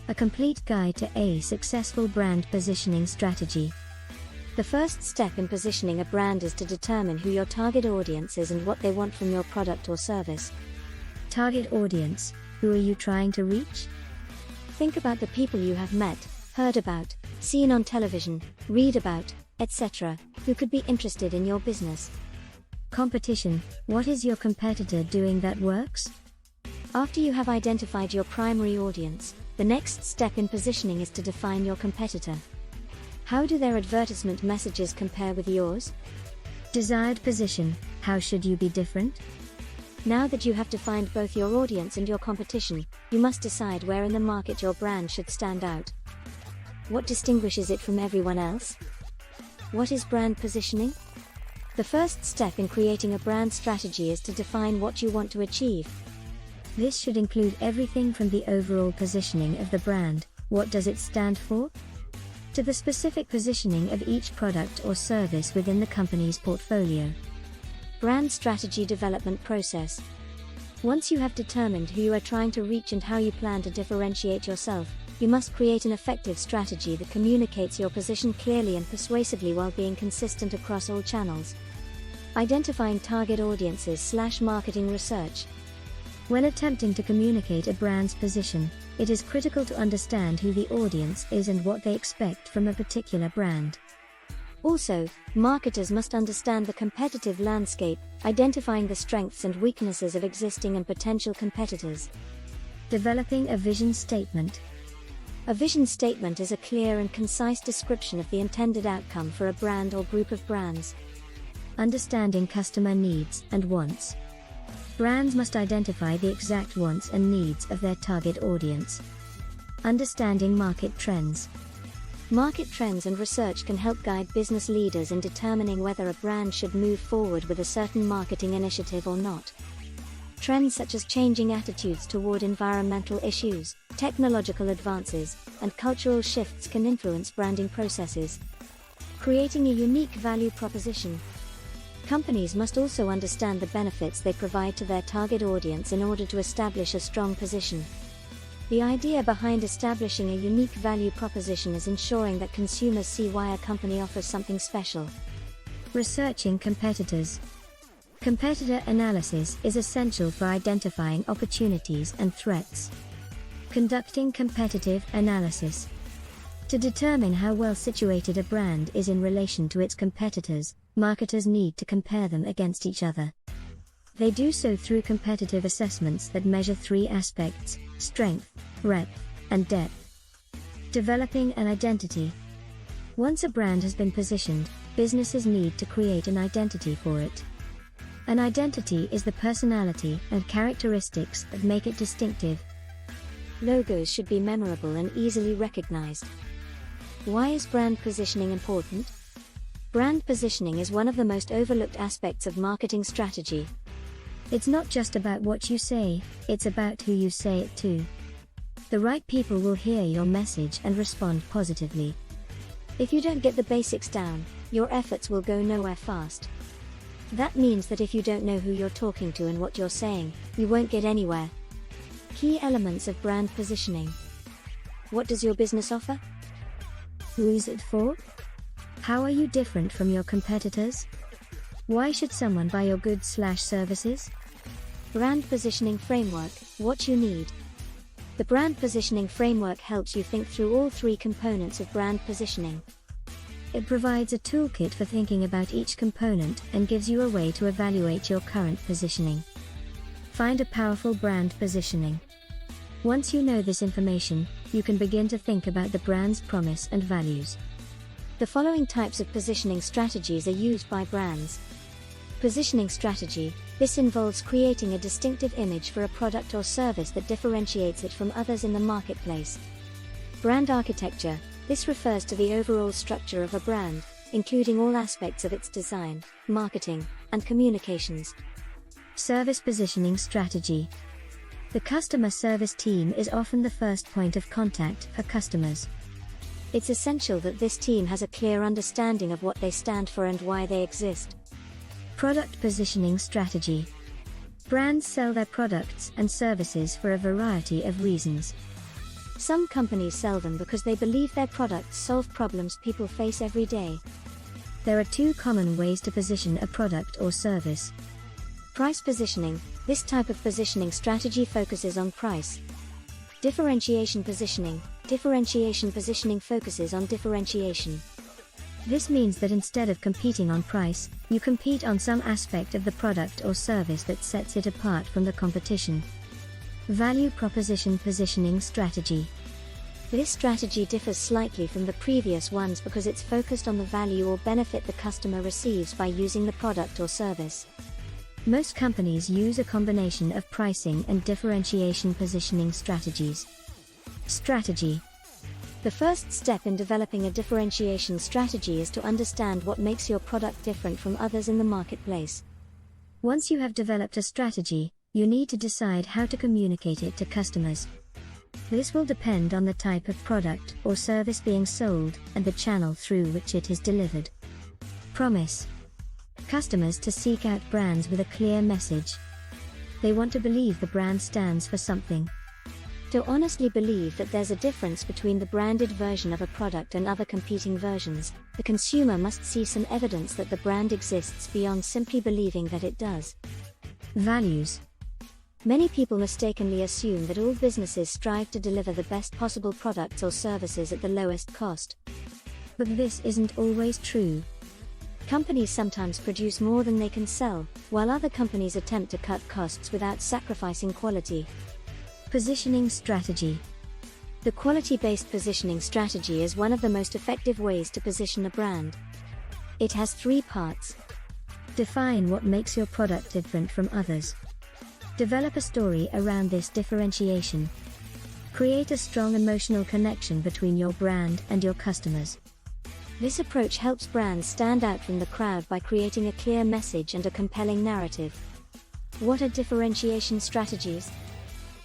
A complete guide to a successful brand positioning strategy. The first step in positioning a brand is to determine who your target audience is and what they want from your product or service. Target audience: who are you trying to reach? Think about the people you have met, heard about, seen on television, read about, etc., who could be interested in your business. Competition: what is your competitor doing that works? After you have identified your primary audience, the next step in positioning is to define your competitor. How do their advertisement messages compare with yours? Desired position: how should you be different? Now that you have defined both your audience and your competition, you must decide where in the market your brand should stand out. What distinguishes it from everyone else? What is brand positioning? The first step in creating a brand strategy is to define what you want to achieve. This should include everything from the overall positioning of the brand, what does it stand for, to the specific positioning of each product or service within the company's portfolio. Brand strategy development process. Once you have determined who you are trying to reach and how you plan to differentiate yourself, you must create an effective strategy that communicates your position clearly and persuasively while being consistent across all channels. Identifying target audiences/marketing research. When attempting to communicate a brand's position, it is critical to understand who the audience is and what they expect from a particular brand. Also, marketers must understand the competitive landscape, identifying the strengths and weaknesses of existing and potential competitors. Developing a vision statement. A vision statement is a clear and concise description of the intended outcome for a brand or group of brands. Understanding customer needs and wants. Brands must identify the exact wants and needs of their target audience. Understanding market trends. Market trends and research can help guide business leaders in determining whether a brand should move forward with a certain marketing initiative or not. Trends such as changing attitudes toward environmental issues, technological advances, and cultural shifts can influence branding processes. Creating a unique value proposition. Companies must also understand the benefits they provide to their target audience in order to establish a strong position. The idea behind establishing a unique value proposition is ensuring that consumers see why a company offers something special. Researching competitors. Competitor analysis is essential for identifying opportunities and threats. Conducting competitive analysis. To determine how well situated a brand is in relation to its competitors, marketers need to compare them against each other. They do so through competitive assessments that measure three aspects: strength, breadth, and depth. Developing an identity. Once a brand has been positioned, businesses need to create an identity for it. An identity is the personality and characteristics that make it distinctive. Logos should be memorable and easily recognized. Why is brand positioning important? Brand positioning is one of the most overlooked aspects of marketing strategy. It's not just about what you say, it's about who you say it to. The right people will hear your message and respond positively. If you don't get the basics down, your efforts will go nowhere fast. That means that if you don't know who you're talking to and what you're saying, you won't get anywhere. Key elements of brand positioning. What does your business offer? Who is it for? How are you different from your competitors? Why should someone buy your goods/services? Brand positioning framework, what you need. The brand positioning framework helps you think through all three components of brand positioning. It provides a toolkit for thinking about each component and gives you a way to evaluate your current positioning. Find a powerful brand positioning. Once you know this information, you can begin to think about the brand's promise and values. The following types of positioning strategies are used by brands. Positioning strategy. This involves creating a distinctive image for a product or service that differentiates it from others in the marketplace. Brand architecture. This refers to the overall structure of a brand, including all aspects of its design, marketing, and communications. Service positioning strategy. The customer service team is often the first point of contact for customers. It's essential that this team has a clear understanding of what they stand for and why they exist. Product positioning strategy. Brands sell their products and services for a variety of reasons. Some companies sell them because they believe their products solve problems people face every day. There are two common ways to position a product or service. Price positioning. This type of positioning strategy focuses on price. Differentiation positioning. Differentiation positioning focuses on differentiation. This means that instead of competing on price, you compete on some aspect of the product or service that sets it apart from the competition. Value proposition positioning strategy. This strategy differs slightly from the previous ones because it's focused on the value or benefit the customer receives by using the product or service. Most companies use a combination of pricing and differentiation positioning strategies. Strategy. The first step in developing a differentiation strategy is to understand what makes your product different from others in the marketplace. Once you have developed a strategy, you need to decide how to communicate it to customers. This will depend on the type of product or service being sold and the channel through which it is delivered. Promise. Customers to seek out brands with a clear message. They want to believe the brand stands for something. To honestly believe that there's a difference between the branded version of a product and other competing versions, the consumer must see some evidence that the brand exists beyond simply believing that it does. Values. Many people mistakenly assume that all businesses strive to deliver the best possible products or services at the lowest cost. But this isn't always true. Companies sometimes produce more than they can sell, while other companies attempt to cut costs without sacrificing quality. Positioning strategy. The quality-based positioning strategy is one of the most effective ways to position a brand. It has three parts. Define what makes your product different from others. Develop a story around this differentiation. Create a strong emotional connection between your brand and your customers. This approach helps brands stand out from the crowd by creating a clear message and a compelling narrative. What are differentiation strategies?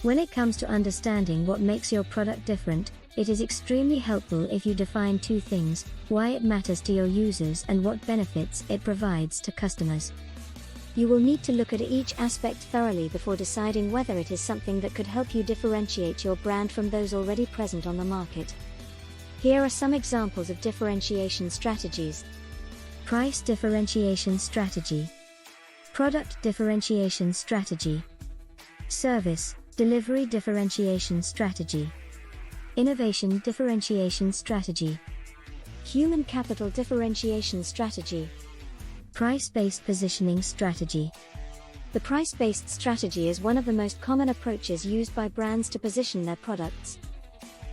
When it comes to understanding what makes your product different, it is extremely helpful if you define two things: why it matters to your users and what benefits it provides to customers. You will need to look at each aspect thoroughly before deciding whether it is something that could help you differentiate your brand from those already present on the market. Here are some examples of differentiation strategies. Price differentiation strategy. Product differentiation strategy. Service delivery differentiation strategy. Innovation differentiation strategy. Human capital differentiation strategy. Price-based positioning strategy. The price-based strategy is one of the most common approaches used by brands to position their products.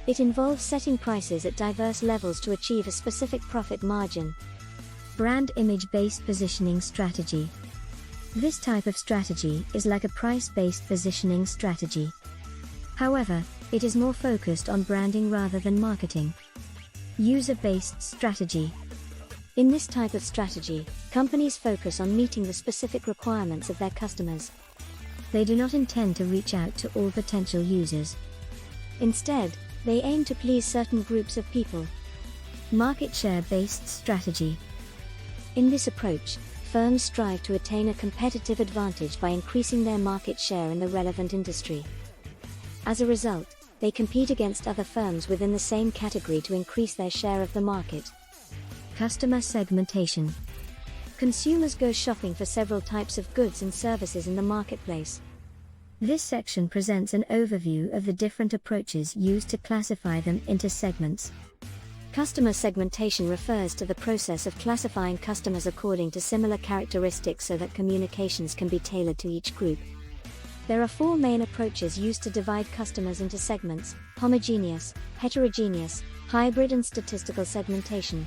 It involves setting prices at diverse levels to achieve a specific profit margin. Brand image-based positioning strategy. This type of strategy is like a price-based positioning strategy. However, it is more focused on branding rather than marketing. User-based strategy. In this type of strategy, companies focus on meeting the specific requirements of their customers. They do not intend to reach out to all potential users. Instead, they aim to please certain groups of people. Market share-based strategy. In this approach, firms strive to attain a competitive advantage by increasing their market share in the relevant industry. As a result, they compete against other firms within the same category to increase their share of the market. Customer segmentation. Consumers go shopping for several types of goods and services in the marketplace. This section presents an overview of the different approaches used to classify them into segments. Customer segmentation refers to the process of classifying customers according to similar characteristics so that communications can be tailored to each group. There are four main approaches used to divide customers into segments: homogeneous, heterogeneous, hybrid, and statistical segmentation.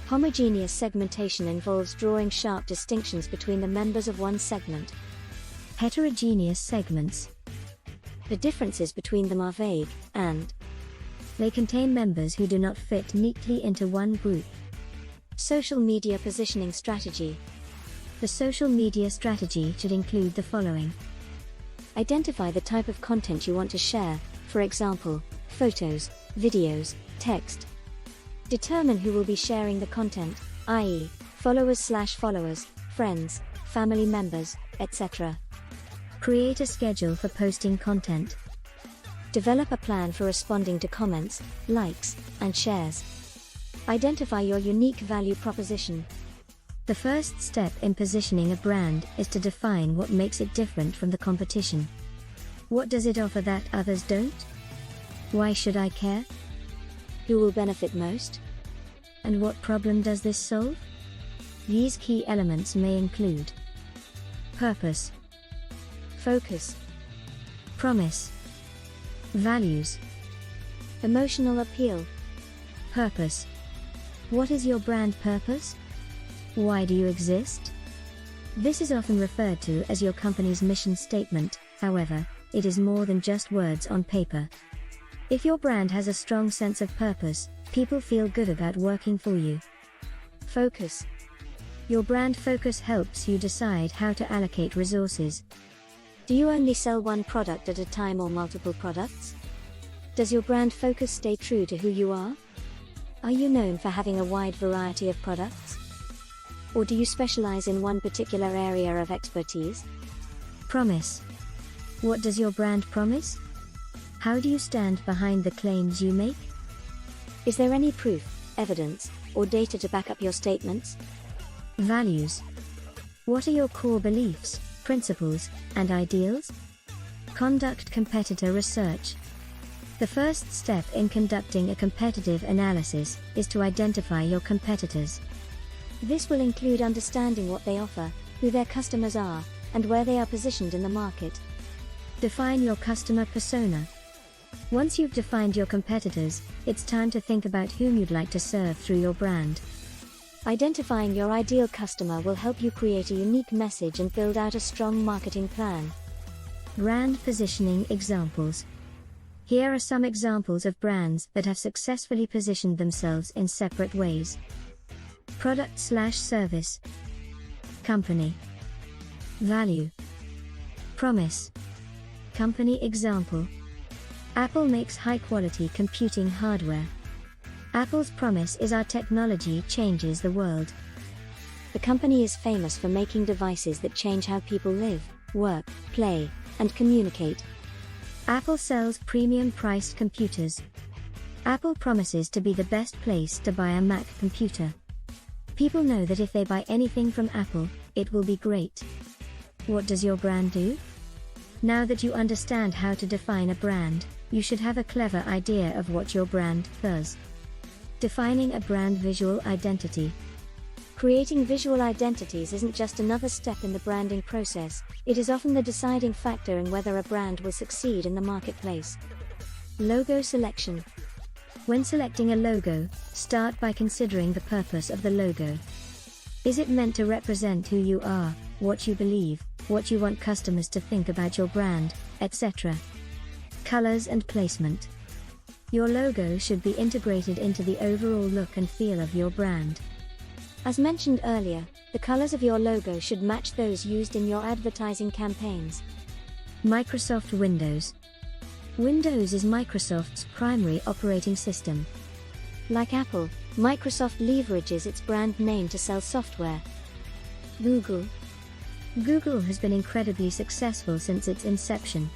Homogeneous segmentation involves drawing sharp distinctions between the members of one segment. Heterogeneous segments. The differences between them are vague, and they contain members who do not fit neatly into one group. Social media positioning strategy. The social media strategy should include the following. Identify the type of content you want to share, for example, photos, videos, text. Determine who will be sharing the content, i.e., followers/followers, friends, family members, etc. Create a schedule for posting content. Develop a plan for responding to comments, likes, and shares. Identify your unique value proposition. The first step in positioning a brand is to define what makes it different from the competition. What does it offer that others don't? Why should I care? Who will benefit most? And what problem does this solve? These key elements may include purpose, focus, promise, values, emotional appeal. Purpose. What is your brand purpose? Why do you exist? This is often referred to as your company's mission statement. However, it is more than just words on paper. If your brand has a strong sense of purpose, people feel good about working for you. Focus. Your brand focus helps you decide how to allocate resources. Do you only sell one product at a time or multiple products? Does your brand focus stay true to who you are? Are you known for having a wide variety of products? Or do you specialize in one particular area of expertise? Promise. What does your brand promise? How do you stand behind the claims you make? Is there any proof, evidence, or data to back up your statements? Values. What are your core beliefs, principles, and ideals? Conduct competitor research. The first step in conducting a competitive analysis is to identify your competitors. This will include understanding what they offer, who their customers are, and where they are positioned in the market. Define your customer persona. Once you've defined your competitors, it's time to think about whom you'd like to serve through your brand. Identifying your ideal customer will help you create a unique message and build out a strong marketing plan. Brand positioning examples. Here are some examples of brands that have successfully positioned themselves in separate ways. Product/service. Company. Value. Promise. Company example. Apple makes high-quality computing hardware. Apple's promise is our technology changes the world. The company is famous for making devices that change how people live, work, play, and communicate. Apple sells premium-priced computers. Apple promises to be the best place to buy a Mac computer. People know that if they buy anything from Apple, it will be great. What does your brand do? Now that you understand how to define a brand, you should have a clever idea of what your brand does. Defining a brand visual identity. Creating visual identities isn't just another step in the branding process, it is often the deciding factor in whether a brand will succeed in the marketplace. Logo selection. When selecting a logo, start by considering the purpose of the logo. Is it meant to represent who you are, what you believe, what you want customers to think about your brand, etc.? Colors and placement. Your logo should be integrated into the overall look and feel of your brand. As mentioned earlier, the colors of your logo should match those used in your advertising campaigns. Microsoft Windows. Windows is Microsoft's primary operating system. Like Apple, Microsoft leverages its brand name to sell software. Google. Google has been incredibly successful since its inception.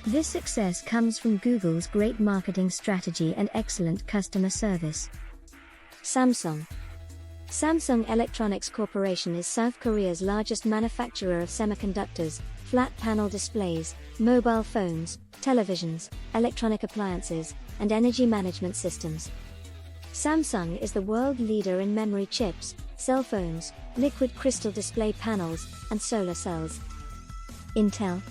This success comes from Google's great marketing strategy and excellent customer service. Samsung. Samsung Electronics Corporation is South Korea's largest manufacturer of semiconductors, flat panel displays, mobile phones, televisions, electronic appliances, and energy management systems. Samsung is the world leader in memory chips, cell phones, liquid crystal display panels, and solar cells. Intel.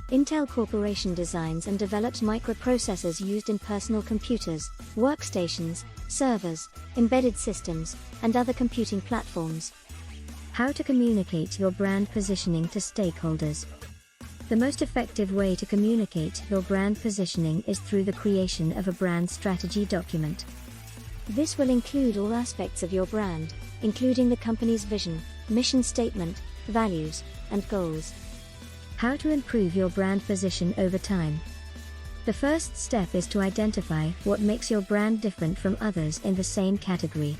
Intel Corporation designs and develops microprocessors used in personal computers, workstations, servers, embedded systems, and other computing platforms. How to communicate your brand positioning to stakeholders. The most effective way to communicate your brand positioning is through the creation of a brand strategy document. This will include all aspects of your brand, including the company's vision, mission statement, values, and goals. How to improve your brand position over time. The first step is to identify what makes your brand different from others in the same category.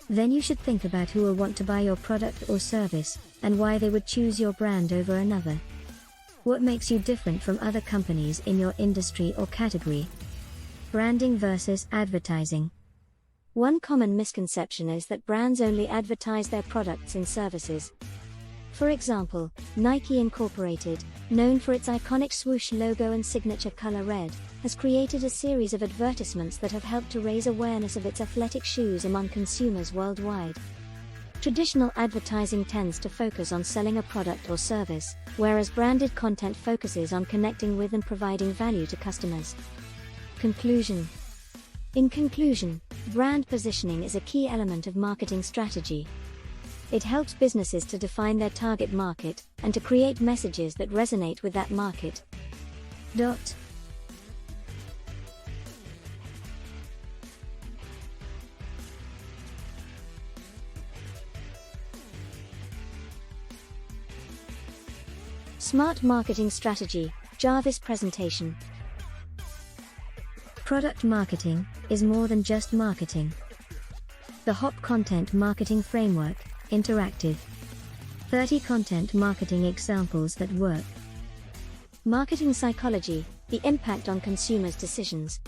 Then you should think about who will want to buy your product or service, and why they would choose your brand over another. What makes you different from other companies in your industry or category? Branding versus advertising. One common misconception is that brands only advertise their products and services. For example, Nike Incorporated, known for its iconic swoosh logo and signature color red, has created a series of advertisements that have helped to raise awareness of its athletic shoes among consumers worldwide. Traditional advertising tends to focus on selling a product or service, whereas branded content focuses on connecting with and providing value to customers. Conclusion. In conclusion, brand positioning is a key element of marketing strategy. It helps businesses to define their target market and to create messages that resonate with that market. Smart Marketing Strategy, Jarvis Presentation. Product marketing is more than just marketing. The HOP Content Marketing Framework, Interactive. 30 content marketing examples that work. Marketing psychology, the impact on consumers' decisions.